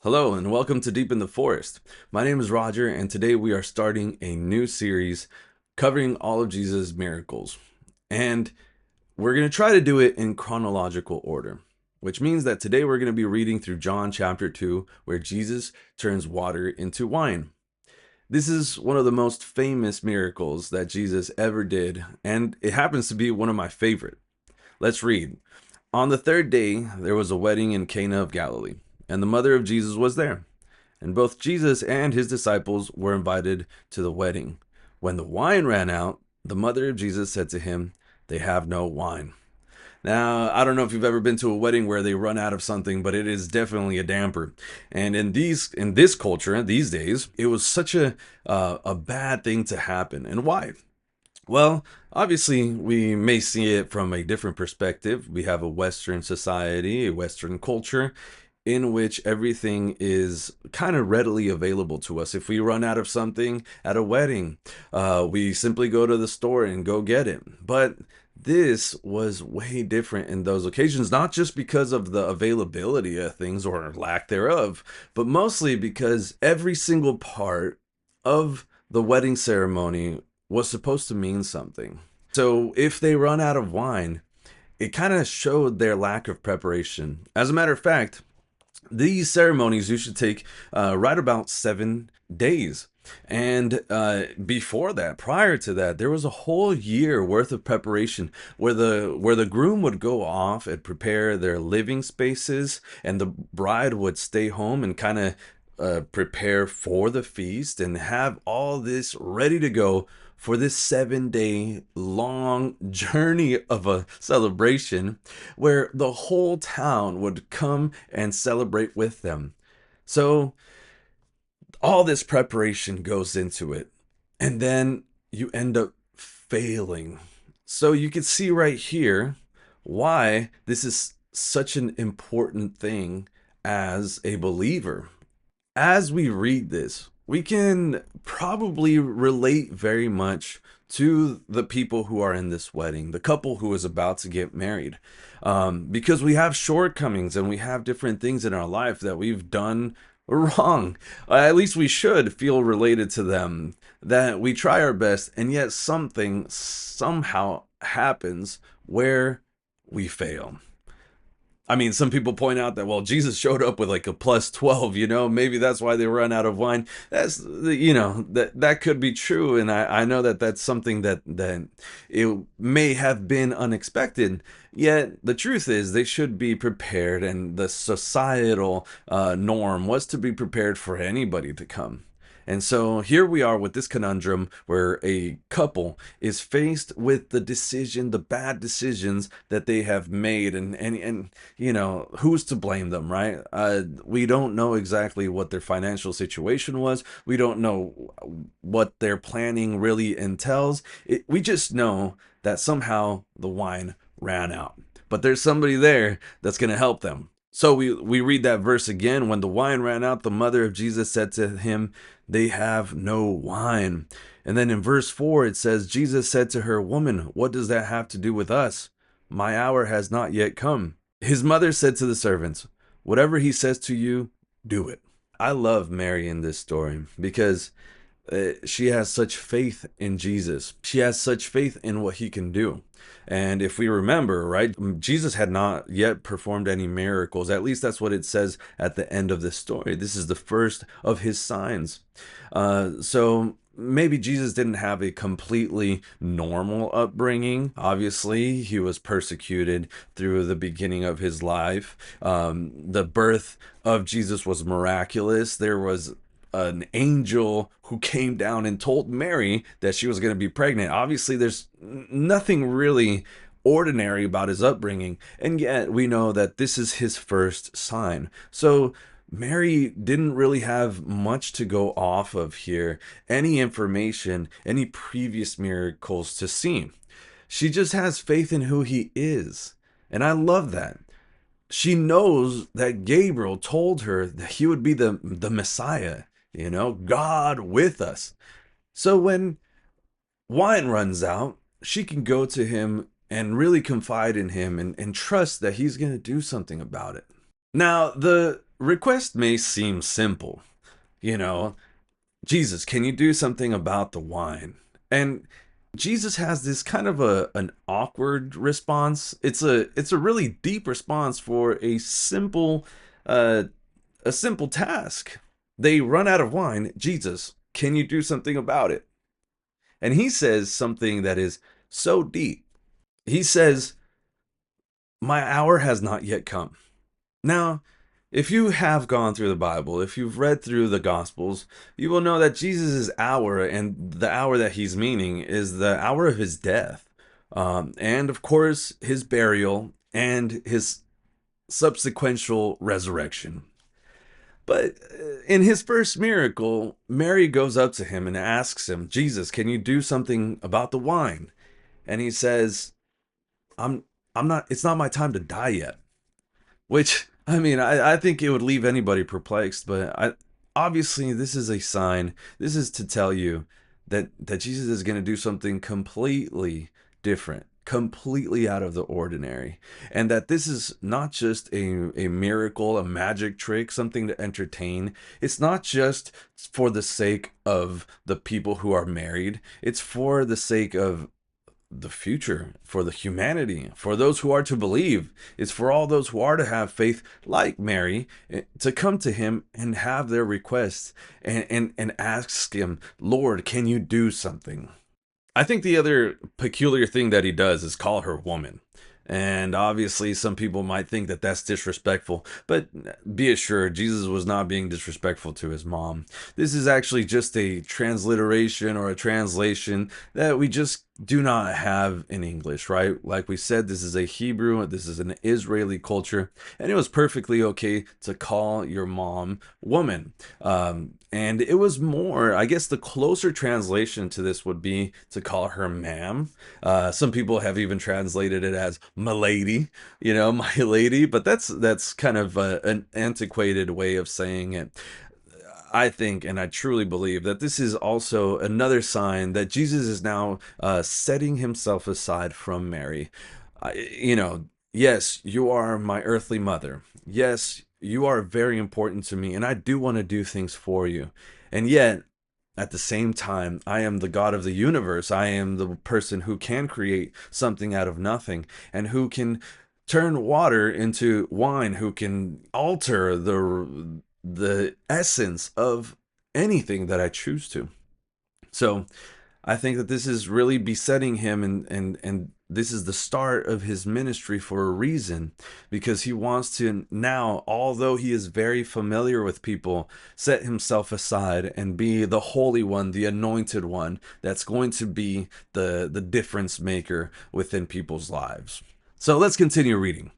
Hello and welcome to Deep in the Forest. My name is Roger and today we are starting a new series covering all of Jesus' miracles. And we're going to try to do it in chronological order, which means that today we're going to be reading through John chapter 2 where Jesus turns water into wine. This is one of the most famous miracles that Jesus ever did, and it happens to be one of my favorite. Let's read. On the third day, there was a wedding in Cana of Galilee, and the mother of Jesus was there. And both Jesus and his disciples were invited to the wedding. When the wine ran out, the mother of Jesus said to him, "They have no wine." Now, I don't know if you've ever been to a wedding where they run out of something, but it is definitely a damper. And in this culture these days, it was such a bad thing to happen. And why? Well, obviously, we may see it from a different perspective. We have a Western society, a Western culture, in which everything is kind of readily available to us. If we run out of something at a wedding, we simply go to the store and go get it. But this was way different in those occasions, not just because of the availability of things or lack thereof, but mostly because every single part of the wedding ceremony was supposed to mean something. So if they run out of wine, it kind of showed their lack of preparation. As a matter of fact, these ceremonies usually take right about 7 days. And before that, prior to that, there was a whole year worth of preparation where the groom would go off and prepare their living spaces, and the bride would stay home and kind of prepare for the feast and have all this ready to go for this 7 day long journey of a celebration where the whole town would come and celebrate with them. So all this preparation goes into it, and then you end up failing. So you can see right here why this is such an important thing as a believer. As we read this, we can probably relate very much to the people who are in this wedding, the couple who is about to get married, because we have shortcomings and we have different things in our life that we've done wrong. At least we should feel related to them, that we try our best, and yet something somehow happens where we fail. I mean, some people point out that, well, Jesus showed up with like a plus 12, maybe that's why they run out of wine. That could be true. And I know that that's something that it may have been unexpected. Yet the truth is they should be prepared. And the societal norm was to be prepared for anybody to come. And so here we are with this conundrum where a couple is faced with the bad decisions that they have made, and who's to blame them, right? We don't know exactly what their financial situation was. We don't know what their planning really entails. We just know that somehow the wine ran out. But there's somebody there that's going to help them. So we read that verse again. When the wine ran out, the mother of Jesus said to him, "They have no wine." And then in verse 4, it says, Jesus said to her, "Woman, what does that have to do with us? My hour has not yet come." His mother said to the servants, "Whatever he says to you, do it." I love Mary in this story because she has such faith in Jesus. She has such faith in what he can do. And if we remember, right, Jesus had not yet performed any miracles. At least that's what it says at the end of the story. This is the first of his signs. So maybe Jesus didn't have a completely normal upbringing. Obviously, he was persecuted through the beginning of his life. The birth of Jesus was miraculous. There was an angel who came down and told Mary that she was going to be pregnant. Obviously, there's nothing really ordinary about his upbringing, and yet we know that this is his first sign. So Mary didn't really have much to go off of here, any information, any previous miracles to see. She just has faith in who he is, and I love that. She knows that Gabriel told her that he would be the Messiah, God with us. So when wine runs out, she can go to him and really confide in him and trust that he's going to do something about it. Now, the request may seem simple, you know, Jesus, can you do something about the wine? And Jesus has this kind of an awkward response. It's a really deep response for uh a simple task. They run out of wine. Jesus, can you do something about it? And he says something that is so deep. He says, "My hour has not yet come." Now, if you have gone through the Bible, if you've read through the Gospels, you will know that Jesus' hour, and the hour that he's meaning, is the hour of his death. And of course, his burial and his subsequential resurrection. But in his first miracle, Mary goes up to him and asks him, Jesus, can you do something about the wine? And he says, I'm I'm not it's not my time to die yet. Which, I mean, I think it would leave anybody perplexed, but obviously this is a sign. This is to tell you that Jesus is going to do something completely different, completely out of the ordinary. And that this is not just a miracle, a magic trick, something to entertain. It's not just for the sake of the people who are married. It's for the sake of the future, for the humanity, for those who are to believe. It's for all those who are to have faith like Mary, to come to him and have their requests, and ask him, Lord, can you do something? I think the other peculiar thing that he does is call her woman. And obviously, some people might think that that's disrespectful, but be assured, Jesus was not being disrespectful to his mom. This is actually just a transliteration or a translation that we just do not have in English, right? Like we said, this is a Hebrew, this is an Israeli culture, and it was perfectly okay to call your mom woman. And it was more, I guess the closer translation to this would be to call her ma'am. Some people have even translated it as milady, my lady, but that's kind of an antiquated way of saying it. I think, and I truly believe, that this is also another sign that Jesus is now setting himself aside from Mary. Yes, you are my earthly mother. Yes, you are very important to me, and I do want to do things for you. And yet, at the same time, I am the God of the universe. I am the person who can create something out of nothing and who can turn water into wine, who can alter the essence of anything that I choose to. So I think that this is really besetting him, and this is the start of his ministry for a reason, because he wants to now, although he is very familiar with people, set himself aside and be the holy one, the anointed one that's going to be the difference maker within people's lives. So let's continue reading.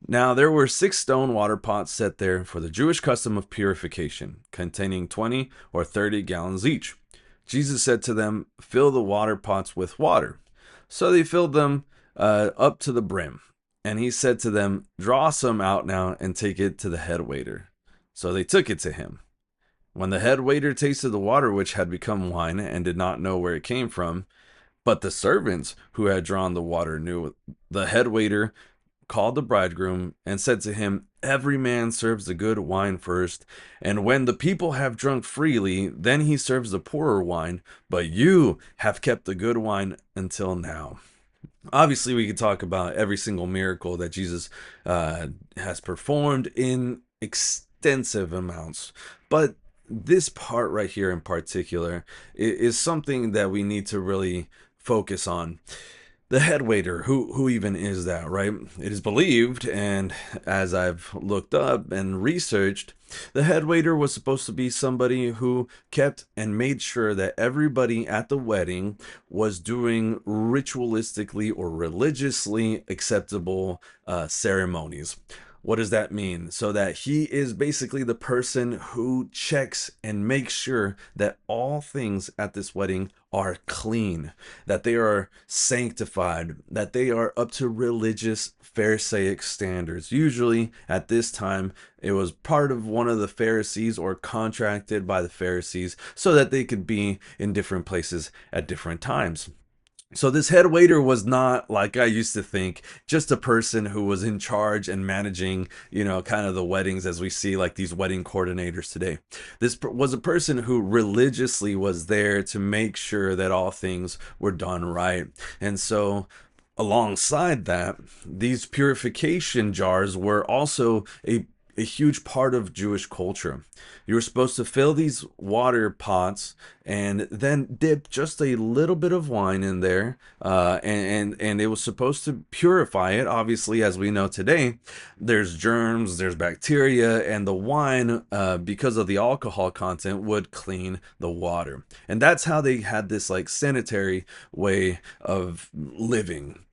Now there were 6 stone water pots set there for the Jewish custom of purification, containing 20 or 30 gallons each. Jesus said to them, fill the water pots with water. So they filled them up to the brim. And he said to them, draw some out now and take it to the head waiter. So they took it to him. When the head waiter tasted the water which had become wine and did not know where it came from, but the servants who had drawn the water knew, the head waiter called the bridegroom and said to him, every man serves the good wine first, and when the people have drunk freely, then he serves the poorer wine, but you have kept the good wine until now. Obviously, we could talk about every single miracle that Jesus has performed in extensive amounts, but this part right here in particular is something that we need to really focus on. The head waiter, who even is that, right? It is believed, and as I've looked up and researched, the head waiter was supposed to be somebody who kept and made sure that everybody at the wedding was doing ritualistically or religiously acceptable ceremonies. What does that mean? So that he is basically the person who checks and makes sure that all things at this wedding are clean, that they are sanctified, that they are up to religious Pharisaic standards. Usually at this time, it was part of one of the Pharisees or contracted by the Pharisees so that they could be in different places at different times. So this head waiter was not, like I used to think, just a person who was in charge and managing, kind of the weddings as we see like these wedding coordinators today. Was a person who religiously was there to make sure that all things were done right. And so alongside that, these purification jars were also a huge part of Jewish culture. You were supposed to fill these water pots and then dip just a little bit of wine in there, and it was supposed to purify it. Obviously, as we know today, there's germs, there's bacteria, and the wine, because of the alcohol content, would clean the water. And that's how they had this like sanitary way of living.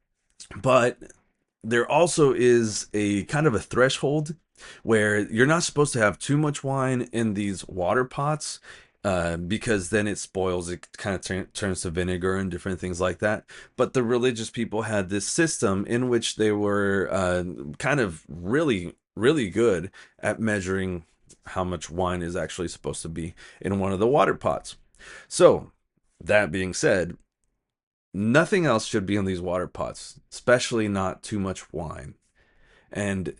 But there also is a kind of a threshold where you're not supposed to have too much wine in these water pots, because then it spoils. It kind of turns to vinegar and different things like that. But the religious people had this system in which they were kind of really, really good at measuring how much wine is actually supposed to be in one of the water pots. So, that being said, nothing else should be in these water pots, especially not too much wine. And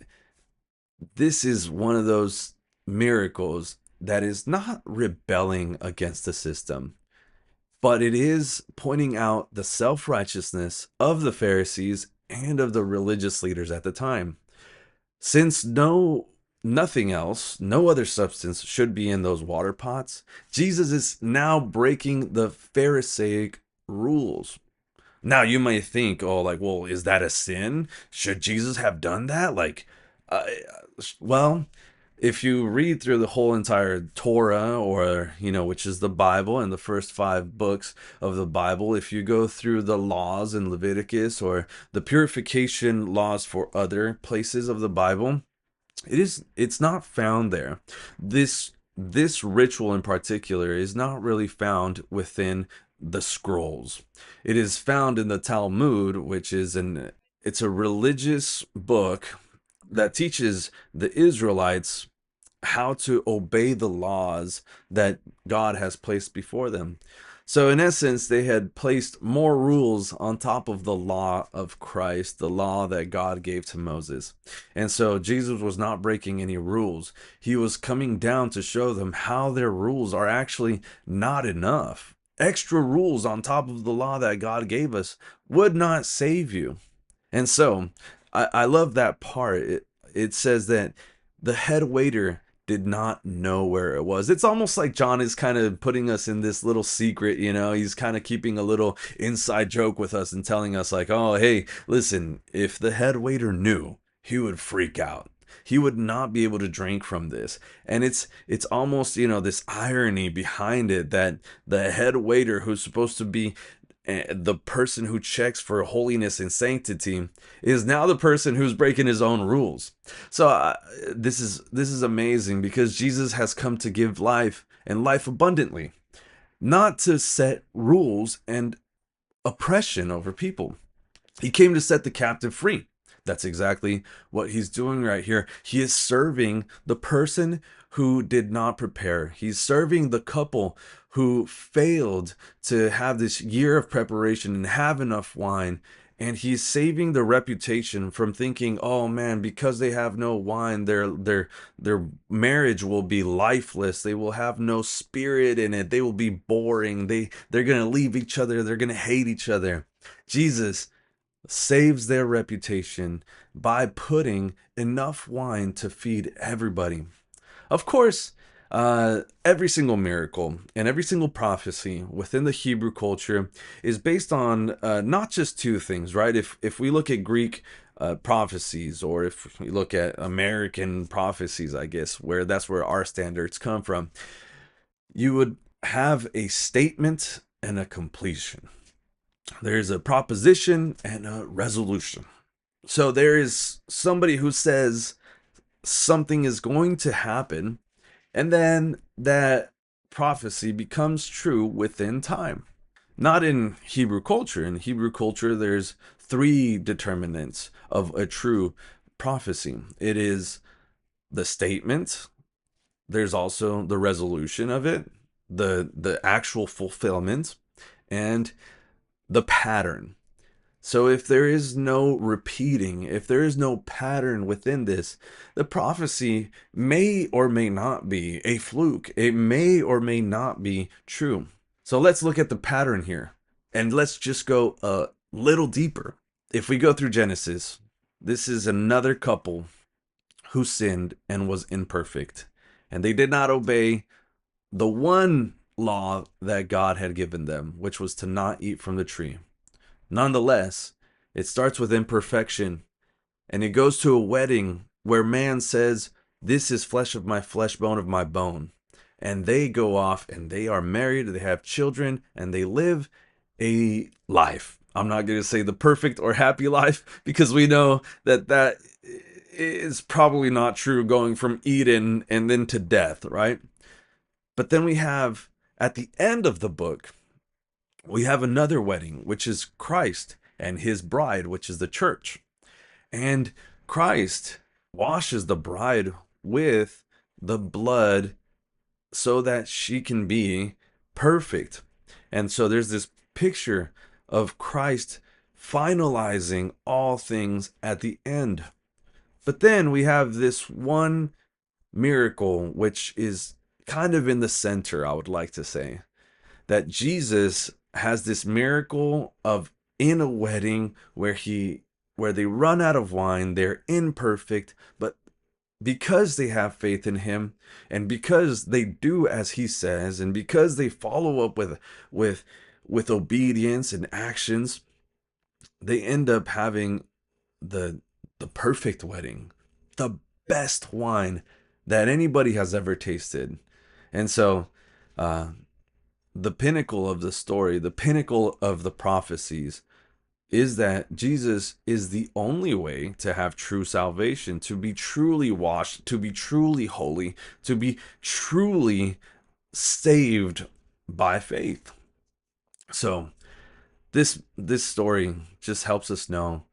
this is one of those miracles that is not rebelling against the system, but it is pointing out the self righteousness of the Pharisees and of the religious leaders at the time. Since nothing else, no other substance should be in those water pots, Jesus is now breaking the Pharisaic rules. Now you might think, oh, like, well, is that a sin? Should Jesus have done that? Uh, well, if you read through the whole entire Torah, or which is the Bible and the first 5 books of the Bible, if you go through the laws in Leviticus or the purification laws for other places of the Bible, it's not found there. This ritual in particular is not really found within the scrolls. It is found in the Talmud, which is it's a religious book that teaches the Israelites how to obey the laws that God has placed before them. So, in essence, they had placed more rules on top of the law of Christ, the law that God gave to Moses. And so, Jesus was not breaking any rules. He was coming down to show them how their rules are actually not enough. Extra rules on top of the law that God gave us would not save you. And so I love that part. It says that the head waiter did not know where it was. It's almost like John is kind of putting us in this little secret, He's kind of keeping a little inside joke with us and telling us, like, oh, hey, listen, if the head waiter knew, he would freak out. He would not be able to drink from this. And it's almost, this irony behind it, that the head waiter, who's supposed to be the person who checks for holiness and sanctity, is now the person who's breaking his own rules. So this is amazing, because Jesus has come to give life, and life abundantly, not to set rules and oppression over people. He came to set the captive free. That's exactly what he's doing right here. He is serving the person who did not prepare. He's serving the couple who failed to have this year of preparation and have enough wine. And he's saving the reputation from thinking, oh man, because they have no wine, their marriage will be lifeless. They will have no spirit in it. They will be boring. They're gonna leave each other. They're gonna hate each other. Jesus saves their reputation by putting enough wine to feed everybody. Of course, every single miracle and every single prophecy within the Hebrew culture is based on not just two things, right? If we look at Greek prophecies, or if we look at American prophecies, I guess, where that's where our standards come from, you would have a statement and a completion. There's a proposition and a resolution. So there is somebody who says something is going to happen, and then that prophecy becomes true within time. Not in Hebrew culture. In Hebrew culture, there's 3 determinants of a true prophecy. It is the statement, there's also the resolution of it, the actual fulfillment, and the pattern. So if there is no repeating, if there is no pattern within this, the prophecy may or may not be a fluke. It may or may not be true. So let's look at the pattern here, and let's just go a little deeper. If we go through Genesis, this is another couple who sinned and was imperfect, and they did not obey the one law that God had given them, which was to not eat from the tree. Nonetheless, it starts with imperfection, and it goes to a wedding where man says, "This is flesh of my flesh, bone of my bone." And they go off and they are married, they have children, and they live a life. I'm not going to say the perfect or happy life, because we know that that is probably not true, going from Eden and then to death, right? But then we have, at the end of the book, we have another wedding, which is Christ and his bride, which is the church. And Christ washes the bride with the blood so that she can be perfect. And so there's this picture of Christ finalizing all things at the end. But then we have this one miracle, which is kind of in the center, I would like to say, that Jesus has this miracle of in a wedding where they run out of wine, they're imperfect, but because they have faith in him, and because they do as he says, and because they follow up with obedience and actions, they end up having the the perfect wedding, the best wine that anybody has ever tasted. And so the pinnacle of the story, the pinnacle of the prophecies, is that Jesus is the only way to have true salvation, to be truly washed, to be truly holy, to be truly saved by faith. So this story just helps us know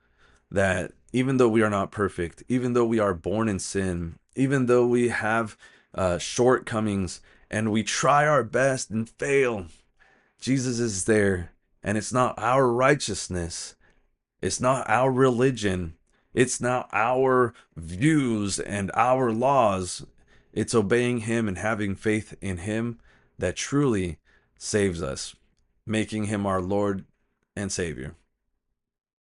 that even though we are not perfect, even though we are born in sin, even though we have shortcomings and we try our best and fail, Jesus is there. And it's not our righteousness, it's not our religion, it's not our views and our laws. It's obeying him and having faith in him that truly saves us, making him our Lord and Savior.